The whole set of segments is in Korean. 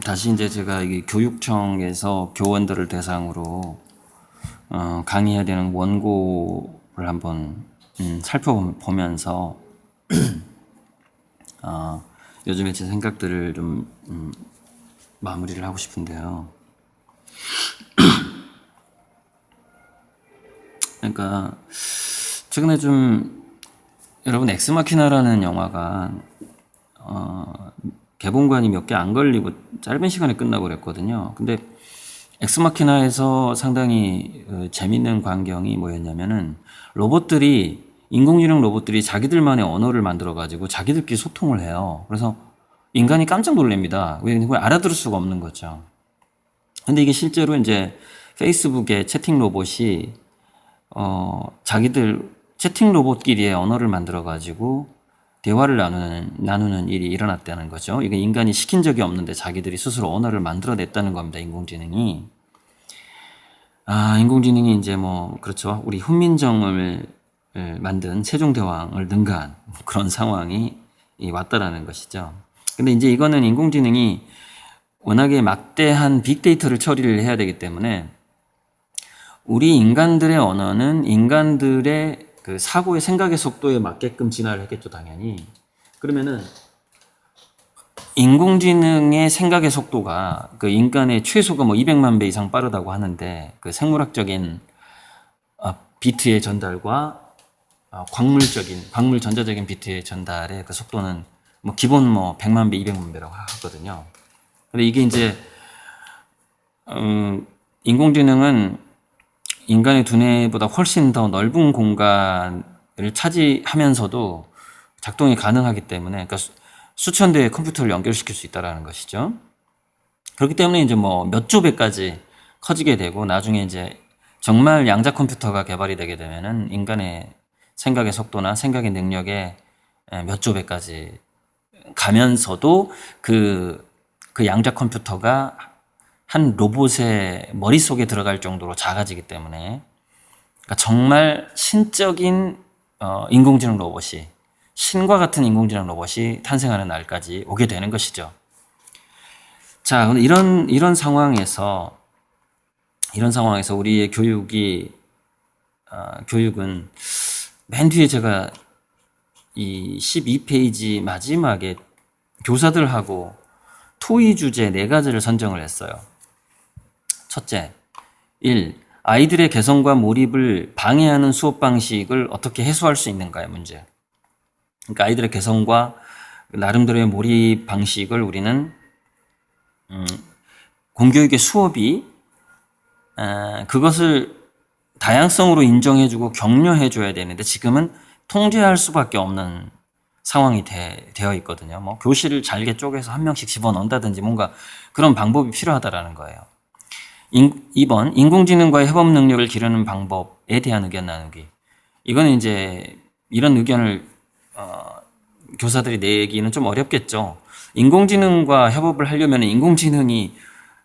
다시 이제 제가 이 교육청에서 교원들을 대상으로 강의해야 되는 원고를 한번 살펴보면서 요즘에 제 생각들을 좀 마무리를 하고 싶은데요. 그러니까 최근에 좀 여러분 엑스마키나라는 영화가 개봉관이 몇 개 안 걸리고 짧은 시간에 끝나고 그랬거든요. 근데 엑스마키나에서 상당히 재밌는 광경이 뭐였냐면은 인공지능 로봇들이 자기들만의 언어를 만들어가지고 자기들끼리 소통을 해요. 그래서 인간이 깜짝 놀랍니다. 왜 알아들을 수가 없는 거죠. 근데 이게 실제로 이제 페이스북의 채팅 로봇이 자기들 채팅 로봇끼리의 언어를 만들어가지고 대화를 나누는 일이 일어났다는 거죠. 이게 인간이 시킨 적이 없는데 자기들이 스스로 언어를 만들어냈다는 겁니다. 인공지능이. 인공지능이 이제 그렇죠. 우리 훈민정음을 만든 세종대왕을 능가한 그런 상황이 왔다라는 것이죠. 근데 이제 이거는 인공지능이 워낙에 막대한 빅데이터를 처리를 해야 되기 때문에 우리 인간들의 언어는 인간들의 그 사고의 생각의 속도에 맞게끔 진화를 했겠죠, 당연히. 그러면은 인공지능의 생각의 속도가 그 인간의 최소가 200만 배 이상 빠르다고 하는데 그 생물학적인 비트의 전달과 광물 전자적인 비트의 전달의 그 속도는 기본 100만 배, 200만 배라고 하거든요. 근데 이게 이제 인공지능은 인간의 두뇌보다 훨씬 더 넓은 공간을 차지하면서도 작동이 가능하기 때문에 그러니까 수천 대의 컴퓨터를 연결시킬 수 있다는 것이죠. 그렇기 때문에 이제 몇 조 배까지 커지게 되고 나중에 이제 정말 양자 컴퓨터가 개발이 되게 되면은 인간의 생각의 속도나 생각의 능력에 몇 조 배까지 가면서도 그 양자 컴퓨터가 한 로봇의 머릿속에 들어갈 정도로 작아지기 때문에 그러니까 정말 신적인 인공지능 로봇이 신과 같은 인공지능 로봇이 탄생하는 날까지 오게 되는 것이죠. 자, 이런 상황에서 우리의 교육은 맨 뒤에 제가 이 12페이지 마지막에 교사들하고 토의 주제 4가지를 선정을 했어요. 첫째, 1. 아이들의 개성과 몰입을 방해하는 수업 방식을 어떻게 해소할 수 있는가의 문제. 그러니까 아이들의 개성과 나름대로의 몰입 방식을 우리는 공교육의 수업이 그것을 다양성으로 인정해주고 격려해줘야 되는데 지금은 통제할 수밖에 없는 상황이 되어 있거든요. 교실을 잘게 쪼개서 한 명씩 집어넣는다든지 뭔가 그런 방법이 필요하다라는 거예요. 2번, 인공지능과의 협업 능력을 기르는 방법에 대한 의견 나누기. 이거는 이제 이런 의견을 교사들이 내기는 좀 어렵겠죠. 인공지능과 협업을 하려면 인공지능이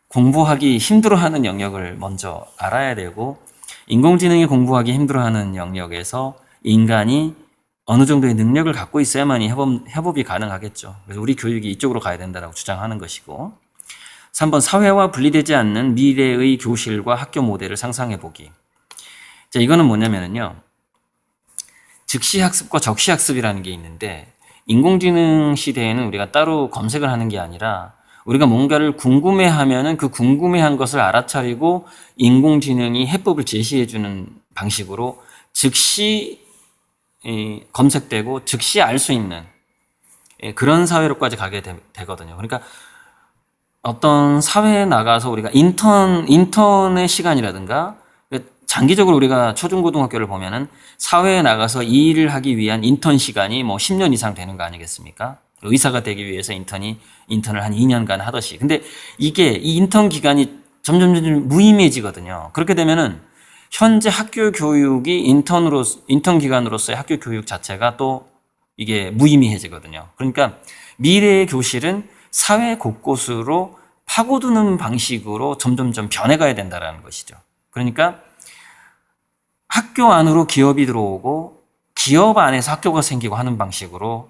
공부하기 힘들어하는 영역을 먼저 알아야 되고 인공지능이 공부하기 힘들어하는 영역에서 인간이 어느 정도의 능력을 갖고 있어야만이 협업이 가능하겠죠. 그래서 우리 교육이 이쪽으로 가야 된다고 주장하는 것이고 3번 사회와 분리되지 않는 미래의 교실과 학교 모델을 상상해 보기. 자, 이거는 뭐냐면요. 즉시 학습과 적시 학습이라는 게 있는데 인공지능 시대에는 우리가 따로 검색을 하는 게 아니라 우리가 뭔가를 궁금해하면은 그 궁금해한 것을 알아차리고 인공지능이 해법을 제시해주는 방식으로 즉시 검색되고 즉시 알 수 있는 그런 사회로까지 가게 되거든요. 그러니까 어떤 사회에 나가서 우리가 인턴의 시간이라든가 장기적으로 우리가 초중고등학교를 보면은 사회에 나가서 이 일을 하기 위한 인턴 시간이 10년 이상 되는 거 아니겠습니까? 의사가 되기 위해서 인턴을 한 2년간 하듯이. 근데 이 인턴 기간이 점점 무의미해지거든요. 그렇게 되면은 현재 학교 교육이 인턴 기간으로서의 학교 교육 자체가 또 이게 무의미해지거든요. 그러니까 미래의 교실은 사회 곳곳으로 파고드는 방식으로 점점점 변해가야 된다는 것이죠. 그러니까 학교 안으로 기업이 들어오고 기업 안에서 학교가 생기고 하는 방식으로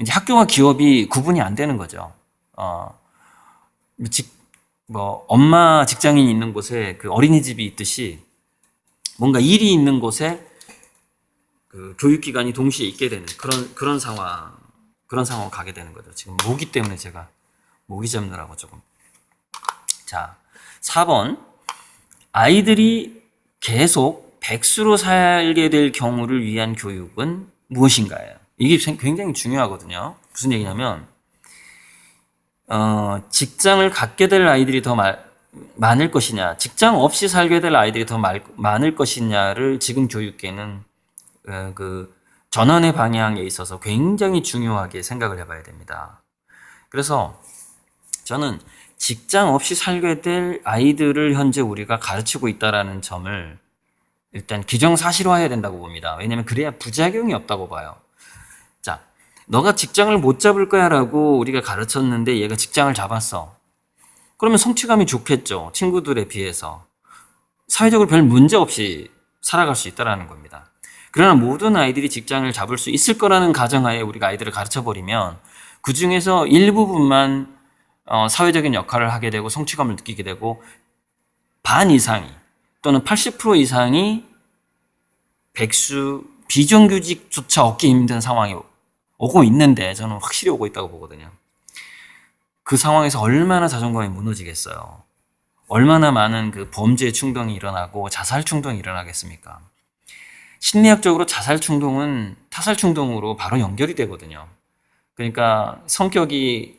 이제 학교와 기업이 구분이 안 되는 거죠. 엄마 직장인이 있는 곳에 그 어린이집이 있듯이 뭔가 일이 있는 곳에 그 교육기관이 동시에 있게 되는 그런 상황 가게 되는 거죠. 지금 모기 때문에 제가 모기 잡느라고 조금. 자, 4번. 아이들이 계속 백수로 살게 될 경우를 위한 교육은 무엇인가요? 이게 굉장히 중요하거든요. 무슨 얘기냐면, 직장을 갖게 될 아이들이 더 많을 것이냐, 직장 없이 살게 될 아이들이 더 많을 것이냐를 지금 교육계는 그 전환의 방향에 있어서 굉장히 중요하게 생각을 해봐야 됩니다. 그래서 저는 직장 없이 살게 될 아이들을 현재 우리가 가르치고 있다는 점을 일단 기정사실화해야 된다고 봅니다. 왜냐하면 그래야 부작용이 없다고 봐요. 자, 너가 직장을 못 잡을 거야 라고 우리가 가르쳤는데 얘가 직장을 잡았어. 그러면 성취감이 좋겠죠. 친구들에 비해서. 사회적으로 별 문제 없이 살아갈 수 있다는 겁니다. 그러나 모든 아이들이 직장을 잡을 수 있을 거라는 가정하에 우리가 아이들을 가르쳐버리면 그 중에서 일부분만 사회적인 역할을 하게 되고 성취감을 느끼게 되고 반 이상이 또는 80% 이상이 백수, 비정규직조차 얻기 힘든 상황이 오고 있는데 저는 확실히 오고 있다고 보거든요. 그 상황에서 얼마나 자존감이 무너지겠어요. 얼마나 많은 그 범죄 충동이 일어나고 자살 충동이 일어나겠습니까? 심리학적으로 자살 충동은 타살 충동으로 바로 연결이 되거든요. 그러니까 성격이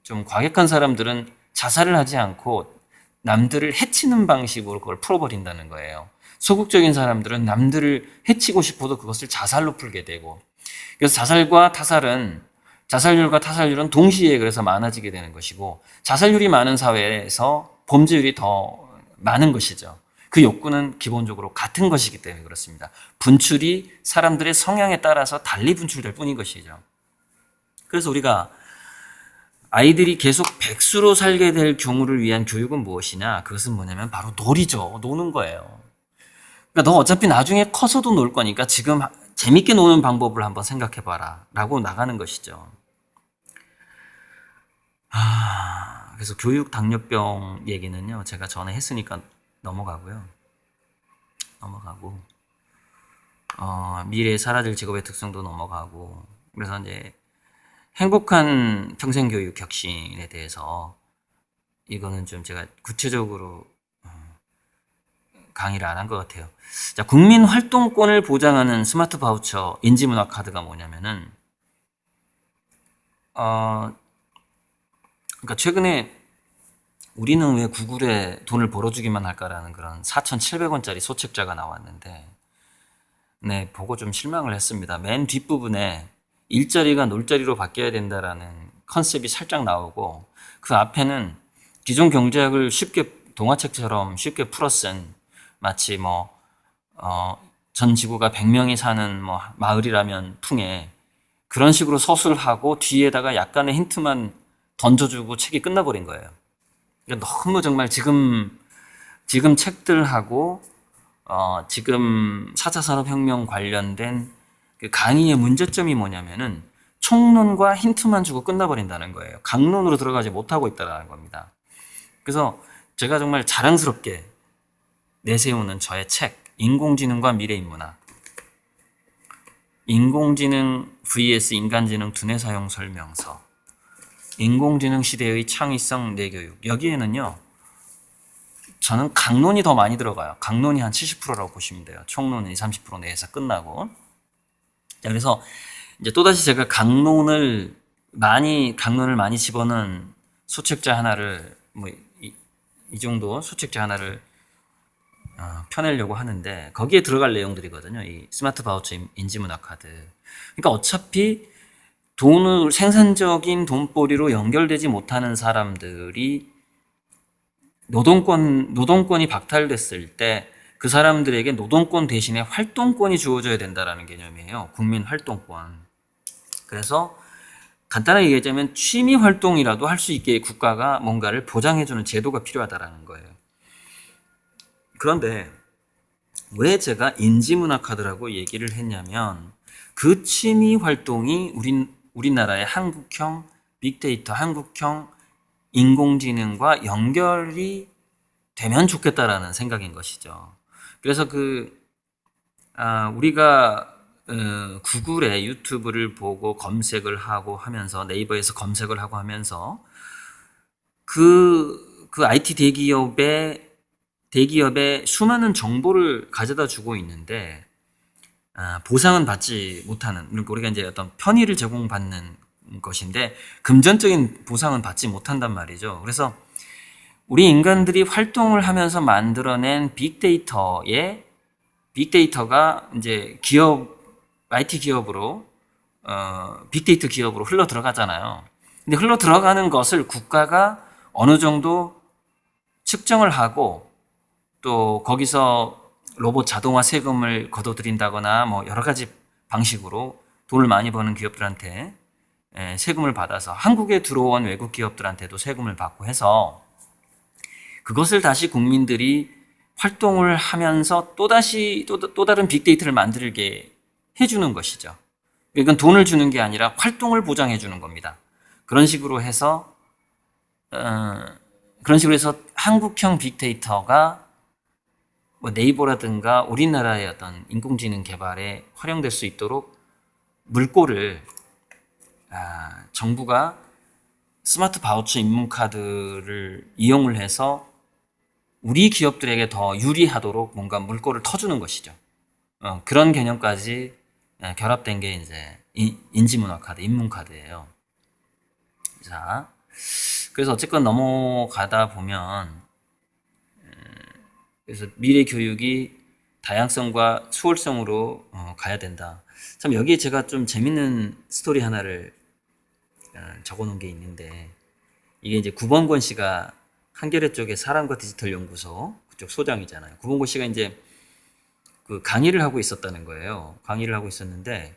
좀 과격한 사람들은 자살을 하지 않고 남들을 해치는 방식으로 그걸 풀어버린다는 거예요. 소극적인 사람들은 남들을 해치고 싶어도 그것을 자살로 풀게 되고, 그래서 자살률과 타살률은 동시에 그래서 많아지게 되는 것이고, 자살률이 많은 사회에서 범죄율이 더 많은 것이죠. 그 욕구는 기본적으로 같은 것이기 때문에 그렇습니다. 분출이 사람들의 성향에 따라서 달리 분출될 뿐인 것이죠. 그래서 우리가 아이들이 계속 백수로 살게 될 경우를 위한 교육은 무엇이냐? 그것은 뭐냐면 바로 놀이죠. 노는 거예요. 그러니까 너 어차피 나중에 커서도 놀 거니까 지금 재밌게 노는 방법을 한번 생각해봐라 라고 나가는 것이죠. 그래서 교육 당뇨병 얘기는요, 제가 전에 했으니까 넘어가고 미래에 사라질 직업의 특성도 넘어가고, 그래서 이제 행복한 평생교육 혁신에 대해서 이거는 좀 제가 구체적으로 강의를 안 한 것 같아요. 자, 국민 활동권을 보장하는 스마트 바우처 인지문화 카드가 뭐냐면은 그러니까 최근에 우리는 왜 구글에 돈을 벌어주기만 할까라는 그런 4,700원짜리 소책자가 나왔는데, 네, 보고 좀 실망을 했습니다. 맨 뒷부분에 일자리가 놀자리로 바뀌어야 된다라는 컨셉이 살짝 나오고, 그 앞에는 기존 경제학을 쉽게 동화책처럼 쉽게 풀어쓴, 마치 전 지구가 100명이 사는 마을이라면 풍에 그런 식으로 서술하고 뒤에다가 약간의 힌트만 던져주고 책이 끝나버린 거예요. 그러니까 너무 정말 지금 책들하고 지금 4차 산업혁명 관련된 그 강의의 문제점이 뭐냐면은 총론과 힌트만 주고 끝나버린다는 거예요. 강론으로 들어가지 못하고 있다는 겁니다. 그래서 제가 정말 자랑스럽게 내세우는 저의 책, 인공지능과 미래인문학, 인공지능 vs 인간지능 두뇌 사용 설명서, 인공지능 시대의 창의성 내교육, 여기에는요 저는 강론이 더 많이 들어가요. 강론이 한 70%라고 보시면 돼요. 총론은 20, 30% 내에서 끝나고. 자, 그래서 이제 또다시 제가 강론을 많이 집어넣은 소책자 하나를 이 정도 소책자 하나를 펴내려고 하는데, 거기에 들어갈 내용들이거든요. 이 스마트 바우처 인지문화 카드. 그러니까 어차피 생산적인 돈벌이로 연결되지 못하는 사람들이 노동권이 박탈됐을 때 그 사람들에게 노동권 대신에 활동권이 주어져야 된다라는 개념이에요. 국민 활동권. 그래서 간단하게 얘기하자면 취미 활동이라도 할 수 있게 국가가 뭔가를 보장해주는 제도가 필요하다라는 거예요. 그런데 왜 제가 인지문화 카드라고 얘기를 했냐면, 그 취미 활동이 우리나라의 한국형 빅데이터, 한국형 인공지능과 연결이 되면 좋겠다라는 생각인 것이죠. 그래서 우리가 구글에 유튜브를 보고 검색을 하고 하면서 네이버에서 검색을 하고 하면서 그 IT 대기업의 수많은 정보를 가져다 주고 있는데 보상은 받지 못하는, 그러니까 우리가 이제 어떤 편의를 제공받는 것인데 금전적인 보상은 받지 못한단 말이죠. 그래서 우리 인간들이 활동을 하면서 만들어낸 빅데이터가 이제 IT 기업으로, 빅데이터 기업으로 흘러 들어가잖아요. 근데 흘러 들어가는 것을 국가가 어느 정도 측정을 하고 또 거기서 로봇 자동화 세금을 거둬들인다거나 뭐 여러 가지 방식으로 돈을 많이 버는 기업들한테 세금을 받아서 한국에 들어온 외국 기업들한테도 세금을 받고 해서 그것을 다시 국민들이 활동을 하면서 또 다른 빅데이터를 만들게 해주는 것이죠. 이건 돈을 주는 게 아니라 활동을 보장해 주는 겁니다. 그런 식으로 해서 한국형 빅데이터가 뭐 네이버라든가 우리나라의 어떤 인공지능 개발에 활용될 수 있도록 물꼬를 정부가 스마트 바우처 입문카드를 이용을 해서 우리 기업들에게 더 유리하도록 뭔가 물꼬를 터주는 것이죠. 그런 개념까지 결합된 게 이제 인지문화 카드, 입문카드예요. 자, 그래서 어쨌건 넘어가다 보면 그래서 미래 교육이 다양성과 수월성으로 가야 된다. 참 여기에 제가 좀 재밌는 스토리 하나를 적어놓은 게 있는데 이게 이제 구범권 씨가 한겨레 쪽에 사람과 디지털 연구소 그쪽 소장이잖아요. 구범권 씨가 이제 그 강의를 하고 있었다는 거예요. 강의를 하고 있었는데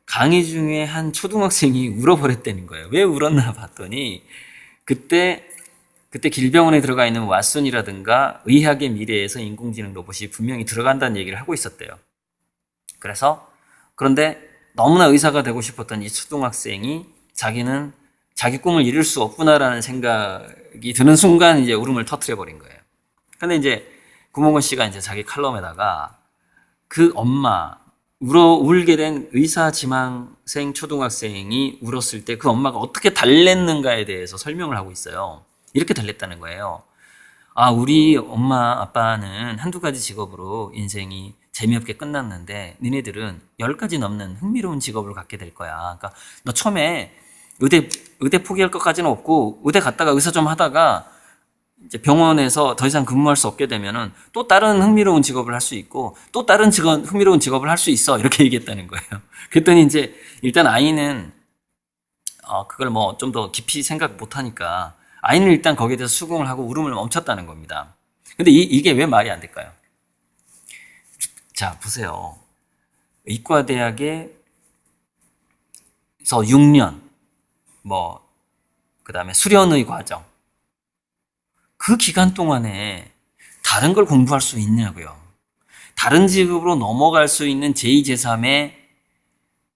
강의 중에 한 초등학생이 울어버렸다는 거예요. 왜 울었나 봤더니 그때 길병원에 들어가 있는 왓슨이라든가 의학의 미래에서 인공지능 로봇이 분명히 들어간다는 얘기를 하고 있었대요. 그런데 너무나 의사가 되고 싶었던 이 초등학생이 자기는 자기 꿈을 이룰 수 없구나라는 생각이 드는 순간 이제 울음을 터뜨려 버린 거예요. 근데 이제 구몽건 씨가 이제 자기 칼럼에다가 그 울게 된 의사 지망생 초등학생이 울었을 때 그 엄마가 어떻게 달랬는가에 대해서 설명을 하고 있어요. 이렇게 달랬다는 거예요. 우리 엄마 아빠는 한두 가지 직업으로 인생이 재미없게 끝났는데 니네들은 10가지 넘는 흥미로운 직업을 갖게 될 거야. 그러니까 너 처음에 의대 포기할 것까지는 없고 의대 갔다가 의사 좀 하다가 이제 병원에서 더 이상 근무할 수 없게 되면은 또 다른 흥미로운 직업을 할 수 있고 또 다른 흥미로운 직업을 할 수 있어. 이렇게 얘기했다는 거예요. 그랬더니 이제 일단 아이는 그걸 뭐 좀 더 깊이 생각 못 하니까 아이는 일단 거기에 대해서 수긍을 하고 울음을 멈췄다는 겁니다. 근데 이게 왜 말이 안 될까요? 자, 보세요. 의과대학에서 6년, 그 다음에 수련의 과정. 그 기간 동안에 다른 걸 공부할 수 있냐고요. 다른 직업으로 넘어갈 수 있는 제2, 제3의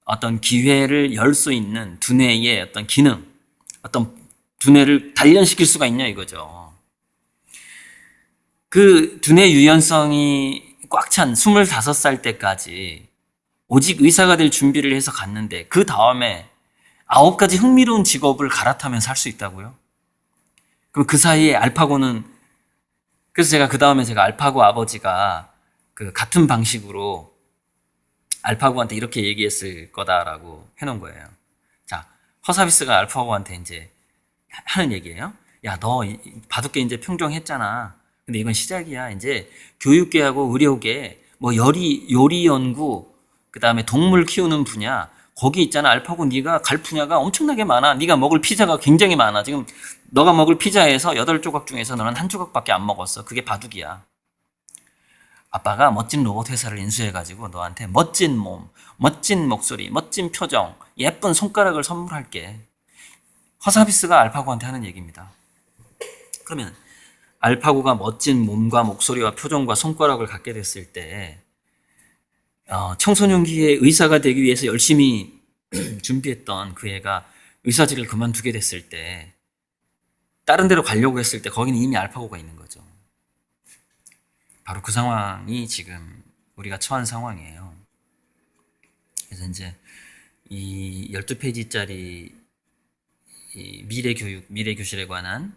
어떤 기회를 열 수 있는 두뇌의 어떤 기능, 어떤 두뇌를 단련시킬 수가 있냐 이거죠. 그 두뇌 유연성이 꽉 찬 25살 때까지 오직 의사가 될 준비를 해서 갔는데 그 다음에 9가지 흥미로운 직업을 갈아타면서 할 수 있다고요? 그럼 그 사이에 알파고는, 그래서 그 다음에 제가 알파고 아버지가 그 같은 방식으로 알파고한테 이렇게 얘기했을 거다라고 해놓은 거예요. 자, 허사비스가 알파고한테 이제 하는 얘기예요. 야, 너 바둑계 이제 평정했잖아. 근데 이건 시작이야. 이제 교육계하고 의료계, 요리 연구, 그 다음에 동물 키우는 분야, 거기 있잖아. 알파고 네가 갈 분야가 엄청나게 많아. 네가 먹을 피자가 굉장히 많아. 지금 너가 먹을 피자에서 8조각 중에서 너는 1조각밖에 안 먹었어. 그게 바둑이야. 아빠가 멋진 로봇 회사를 인수해가지고 너한테 멋진 몸, 멋진 목소리, 멋진 표정, 예쁜 손가락을 선물할게. 허사비스가 알파고한테 하는 얘기입니다. 그러면 알파고가 멋진 몸과 목소리와 표정과 손가락을 갖게 됐을 때 청소년기에 의사가 되기 위해서 열심히 준비했던 그 애가 의사직을 그만두게 됐을 때 다른 데로 가려고 했을 때 거기는 이미 알파고가 있는 거죠. 바로 그 상황이 지금 우리가 처한 상황이에요. 그래서 이제 이 12페이지짜리 이 미래교육, 미래교실에 관한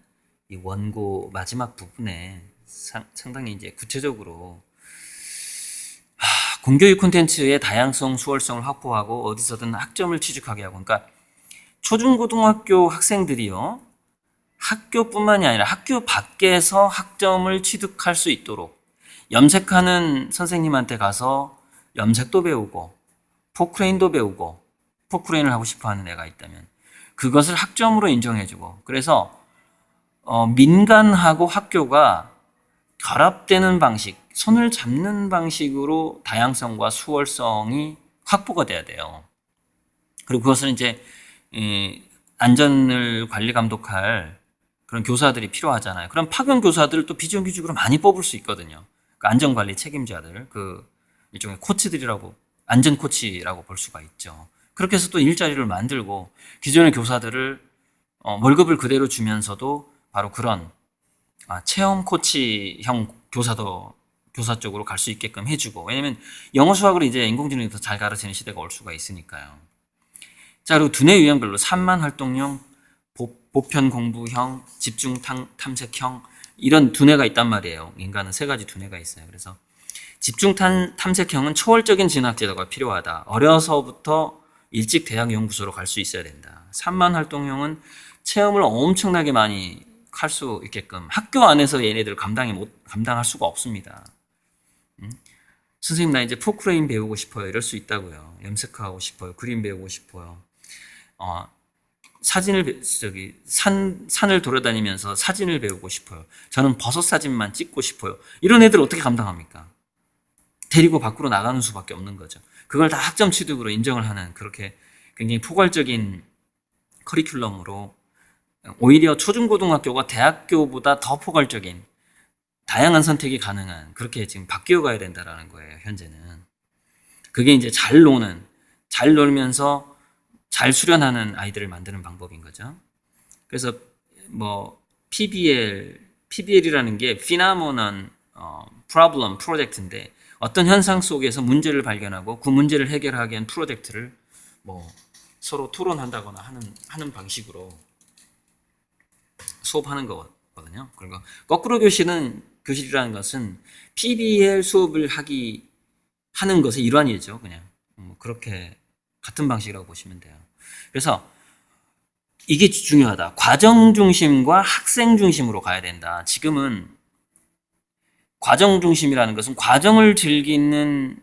이 원고 마지막 부분에 상당히 이제 구체적으로 공교육 콘텐츠의 다양성, 수월성을 확보하고 어디서든 학점을 취득하게 하고, 그러니까 초중고등학교 학생들이요, 학교뿐만이 아니라 학교 밖에서 학점을 취득할 수 있도록 염색하는 선생님한테 가서 염색도 배우고 포크레인도 배우고, 포크레인을 하고 싶어하는 애가 있다면 그것을 학점으로 인정해주고, 그래서 민간하고 학교가 결합되는 방식, 손을 잡는 방식으로 다양성과 수월성이 확보가 돼야 돼요. 그리고 그것은 이제 안전을 관리 감독할 그런 교사들이 필요하잖아요. 그럼 파견 교사들을 또 비정규직으로 많이 뽑을 수 있거든요. 그 안전관리 책임자들, 그 일종의 코치들이라고, 안전 코치라고 볼 수가 있죠. 그렇게 해서 또 일자리를 만들고 기존의 교사들을 월급을 그대로 주면서도 바로 그런 체험 코치형 교사 쪽으로 갈 수 있게끔 해주고, 왜냐면 영어 수학을 이제 인공지능이 더 잘 가르치는 시대가 올 수가 있으니까요. 자, 그리고 두뇌 유형별로 산만 활동형, 보편 공부형, 집중 탐색형, 이런 두뇌가 있단 말이에요. 인간은 세 가지 두뇌가 있어요. 그래서 집중 탐색형은 초월적인 진학 제도가 필요하다. 어려서부터 일찍 대학 연구소로 갈 수 있어야 된다. 산만 활동형은 체험을 엄청나게 많이 할 수 있게끔 학교 안에서 얘네들 감당할 수가 없습니다. 선생님, 나 이제 포크레인 배우고 싶어요. 이럴 수 있다고요. 염색하고 싶어요. 그림 배우고 싶어요. 산을 돌아다니면서 사진을 배우고 싶어요. 저는 버섯 사진만 찍고 싶어요. 이런 애들 어떻게 감당합니까? 데리고 밖으로 나가는 수밖에 없는 거죠. 그걸 다 학점 취득으로 인정을 하는, 그렇게 굉장히 포괄적인 커리큘럼으로 오히려 초중고등학교가 대학교보다 더 포괄적인 다양한 선택이 가능한, 그렇게 지금 바뀌어 가야 된다라는 거예요, 현재는. 그게 이제 잘 놀면서 잘 수련하는 아이들을 만드는 방법인 거죠. 그래서 PBL이라는 게 Phenomenon Problem Project인데, 어떤 현상 속에서 문제를 발견하고 그 문제를 해결하기 위한 프로젝트를 서로 토론한다거나 하는 방식으로 수업하는 거거든요. 그리고 거꾸로 교실이라는 것은 PBL 수업을 하는 것의 일환이죠. 그냥 그렇게 같은 방식이라고 보시면 돼요. 그래서 이게 중요하다. 과정 중심과 학생 중심으로 가야 된다. 지금은 과정 중심이라는 것은 과정을 즐기는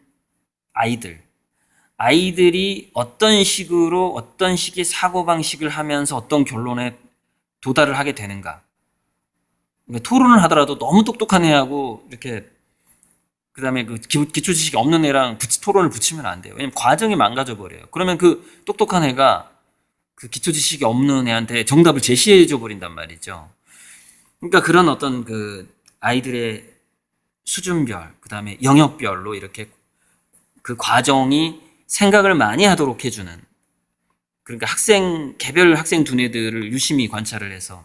아이들이 어떤 식의 사고방식을 하면서 어떤 결론에 도달을 하게 되는가. 그러니까 토론을 하더라도 너무 똑똑한 애하고 이렇게 그 다음에 그 기초 지식이 없는 애랑 토론을 붙이면 안 돼요. 왜냐면 과정이 망가져 버려요. 그러면 그 똑똑한 애가 그 기초 지식이 없는 애한테 정답을 제시해 줘 버린단 말이죠. 그러니까 그런 어떤 그 아이들의 수준별, 그 다음에 영역별로 이렇게 그 과정이 생각을 많이 하도록 해주는, 그러니까 개별 학생 두뇌들을 유심히 관찰을 해서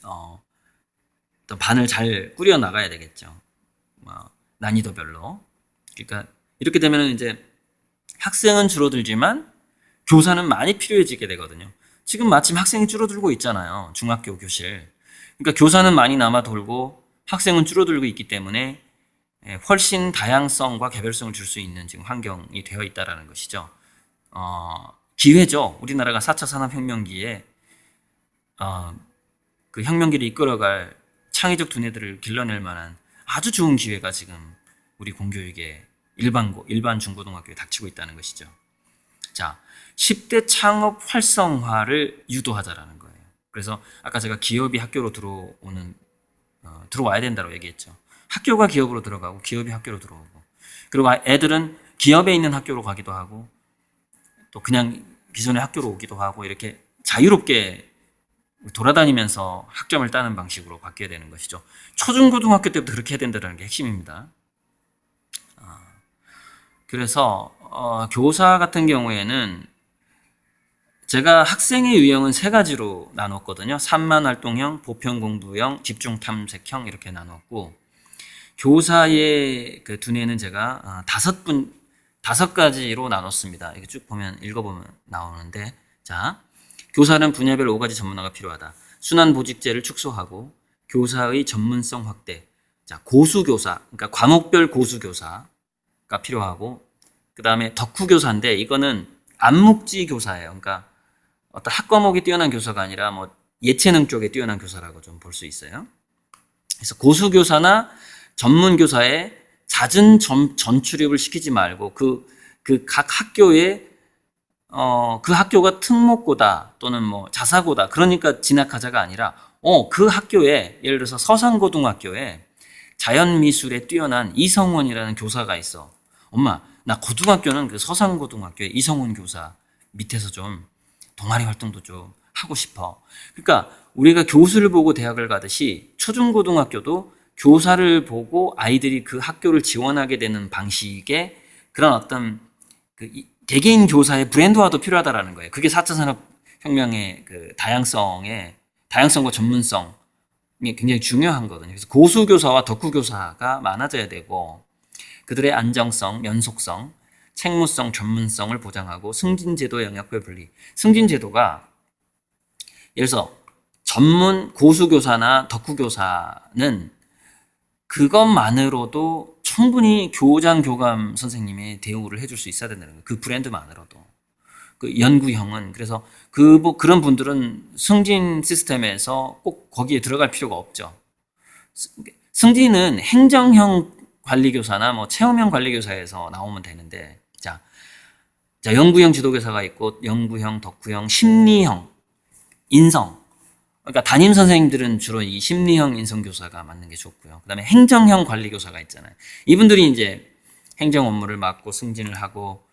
어떤 반을 잘 꾸려 나가야 되겠죠. 난이도별로. 그러니까 이렇게 되면은 이제 학생은 줄어들지만 교사는 많이 필요해지게 되거든요. 지금 마침 학생이 줄어들고 있잖아요. 중학교 교실. 그러니까 교사는 많이 남아 돌고 학생은 줄어들고 있기 때문에 훨씬 다양성과 개별성을 줄 수 있는 지금 환경이 되어 있다라는 것이죠. 기회죠. 우리나라가 4차 산업혁명기에 그 혁명기를 이끌어갈 창의적 두뇌들을 길러낼 만한 아주 좋은 기회가 지금 우리 공교육의 일반 중고등학교에 닥치고 있다는 것이죠. 자, 10대 창업 활성화를 유도하자라는 거예요. 그래서 아까 제가 기업이 학교로 들어와야 된다고 얘기했죠. 학교가 기업으로 들어가고 기업이 학교로 들어오고, 그리고 애들은 기업에 있는 학교로 가기도 하고 또 그냥 기존의 학교로 오기도 하고, 이렇게 자유롭게 돌아다니면서 학점을 따는 방식으로 바뀌어야 되는 것이죠. 초중고등학교 때부터 그렇게 해야 된다는 게 핵심입니다. 그래서 교사 같은 경우에는 제가 학생의 유형은 세 가지로 나눴거든요. 산만 활동형, 보편 공부형, 집중 탐색형 이렇게 나눴고, 교사의 그 두뇌는 제가 다섯 가지로 나눴습니다. 이렇게 쭉 보면 읽어보면 나오는데, 자, 교사는 분야별 5가지 전문화가 필요하다. 순환 보직제를 축소하고 교사의 전문성 확대. 자, 고수교사, 그러니까 과목별 고수교사가 필요하고, 그 다음에 덕후교사인데 이거는 암묵지 교사예요. 그러니까 어떤 학과목이 뛰어난 교사가 아니라 뭐 예체능 쪽에 뛰어난 교사라고 좀 볼 수 있어요. 그래서 고수교사나 전문교사의 잦은 전출입을 시키지 말고 그 각 학교에 그 학교가 특목고다 또는 뭐 자사고다 그러니까 진학하자가 아니라 그 학교에 예를 들어서 서산고등학교에 자연미술에 뛰어난 이성원이라는 교사가 있어. 엄마, 나 고등학교는 그 서산고등학교에 이성원 교사 밑에서 좀 동아리 활동도 좀 하고 싶어. 그러니까 우리가 교수를 보고 대학을 가듯이 초중고등학교도 교사를 보고 아이들이 그 학교를 지원하게 되는 방식의 그런 어떤 그 개개인 교사의 브랜드화도 필요하다라는 거예요. 그게 4차 산업혁명의 그 다양성과 전문성이 굉장히 중요한 거거든요. 그래서 고수교사와 덕후교사가 많아져야 되고 그들의 안정성, 연속성, 책무성, 전문성을 보장하고 승진제도 영역별 분리. 승진제도가 예를 들어서 전문 고수교사나 덕후교사는 그것만으로도 충분히 교장, 교감 선생님의 대우를 해줄 수 있어야 된다는 거예요. 그 브랜드만으로도. 그 연구형은 그래서 그런 분들은 승진 시스템에서 꼭 거기에 들어갈 필요가 없죠. 승진은 행정형 관리교사나 뭐 체험형 관리교사에서 나오면 되는데, 자, 연구형 지도교사가 있고, 연구형, 덕후형, 심리형, 인성. 그러니까 담임 선생님들은 주로 이 심리형 인성교사가 맞는 게 좋고요. 그 다음에 행정형 관리교사가 있잖아요. 이분들이 이제 행정 업무를 맡고 승진을 하고,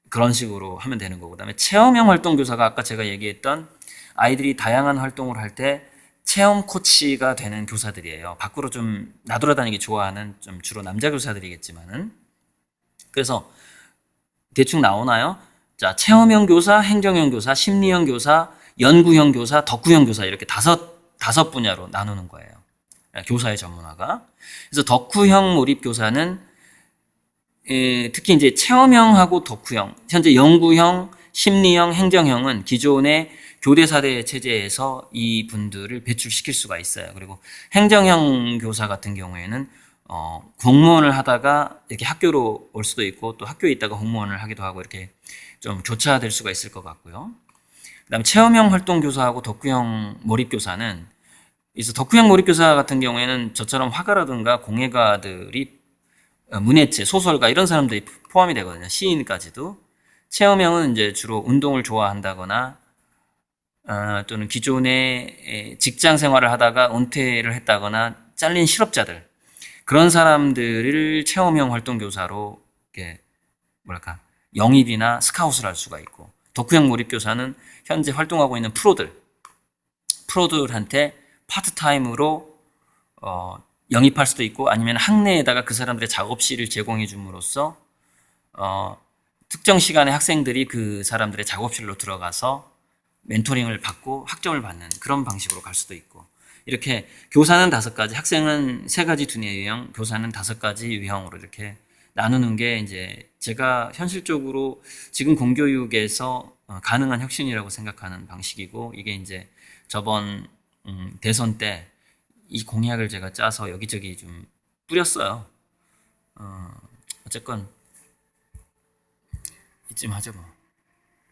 그런 식으로 하면 되는 거고. 그 다음에 체험형 활동교사가 아까 제가 얘기했던 아이들이 다양한 활동을 할 때 체험 코치가 되는 교사들이에요. 밖으로 좀 나돌아다니기 좋아하는 좀 주로 남자 교사들이겠지만은. 그래서 대충 나오나요? 자, 체험형 교사, 행정형 교사, 심리형 교사, 연구형 교사, 덕후형 교사 이렇게 다섯 분야로 나누는 거예요. 교사의 전문화가. 그래서 덕후형 몰입 교사는 특히 이제 체험형하고 덕후형, 현재 연구형, 심리형, 행정형은 기존의 교대사대 체제에서 이 분들을 배출시킬 수가 있어요. 그리고 행정형 교사 같은 경우에는 공무원을 하다가 이렇게 학교로 올 수도 있고 또 학교에 있다가 공무원을 하기도 하고 이렇게 좀 교차될 수가 있을 것 같고요. 그다음에 체험형 활동교사하고 덕후형 몰입교사는 그래서 덕후형 몰입교사 같은 경우에는 저처럼 화가라든가 공예가들이 문예체, 소설가 이런 사람들이 포함이 되거든요. 시인까지도. 체험형은 이제 주로 운동을 좋아한다거나 또는 기존에 직장 생활을 하다가 은퇴를 했다거나 잘린 실업자들 그런 사람들을 체험형 활동교사로 이렇게 뭐랄까 영입이나 스카웃을 할 수가 있고 덕후형 몰입교사는 현재 활동하고 있는 프로들한테 파트타임으로 영입할 수도 있고 아니면 학내에다가 그 사람들의 작업실을 제공해 줌으로써 특정 시간에 학생들이 그 사람들의 작업실로 들어가서 멘토링을 받고 학점을 받는 그런 방식으로 갈 수도 있고 이렇게 교사는 5가지, 학생은 3가지 두뇌 유형, 교사는 5가지 유형으로 이렇게 나누는 게 이제 제가 현실적으로 지금 공교육에서 가능한 혁신이라고 생각하는 방식이고 이게 이제 저번 대선 때 이 공약을 제가 짜서 여기저기 좀 뿌렸어요. 어쨌건 이쯤 하죠 뭐.